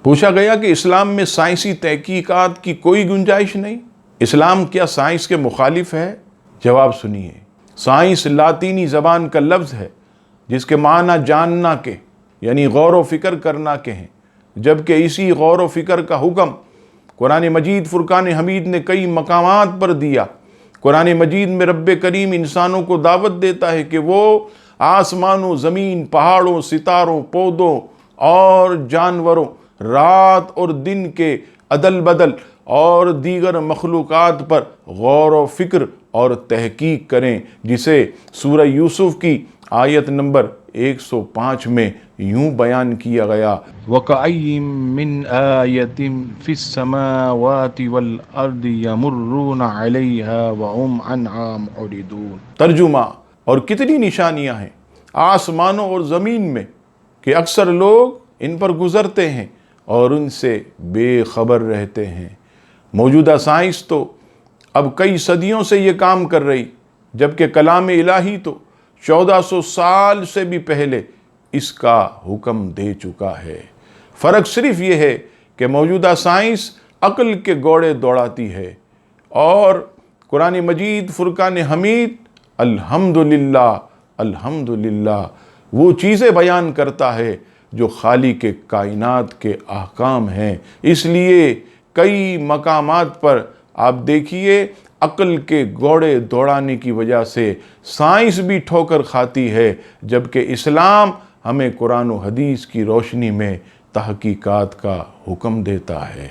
پوچھا گیا کہ اسلام میں سائنسی تحقیقات کی کوئی گنجائش نہیں؟ اسلام کیا سائنس کے مخالف ہے؟ جواب سنیے، سائنس لاطینی زبان کا لفظ ہے جس کے معنی جاننا کے یعنی غور و فکر کرنا کے ہیں، جبکہ اسی غور و فکر کا حکم قرآن مجید فرقان حمید نے کئی مقامات پر دیا۔ قرآن مجید میں رب کریم انسانوں کو دعوت دیتا ہے کہ وہ آسمانوں، زمین، پہاڑوں، ستاروں، پودوں اور جانوروں، رات اور دن کے عدل بدل اور دیگر مخلوقات پر غور و فکر اور تحقیق کریں، جسے سورہ یوسف کی آیت نمبر 105 میں یوں بیان کیا گیا، وَكَأَيٍّ مِّنْ آيَةٍ فِي السَّمَاوَاتِ وَالْأَرْضِ يَمُرُّونَ عَلَيْهَا وَهُمْ عَنْهَا مُعْرِضُونَ۔ ترجمہ، اور کتنی نشانیاں ہیں آسمانوں اور زمین میں کہ اکثر لوگ ان پر گزرتے ہیں اور ان سے بے خبر رہتے ہیں۔ موجودہ سائنس تو اب کئی صدیوں سے یہ کام کر رہی، جبکہ کلام الہی تو 1400 سال سے بھی پہلے اس کا حکم دے چکا ہے۔ فرق صرف یہ ہے کہ موجودہ سائنس عقل کے گھوڑے دوڑاتی ہے اور قرآن مجید فرقان حمید الحمدللہ الحمدللہ وہ چیزیں بیان کرتا ہے جو خالق کائنات کے احکام ہیں۔ اس لیے کئی مقامات پر آپ دیکھیے عقل کے گھوڑے دوڑانے کی وجہ سے سائنس بھی ٹھوکر کھاتی ہے، جبکہ اسلام ہمیں قرآن و حدیث کی روشنی میں تحقیقات کا حکم دیتا ہے۔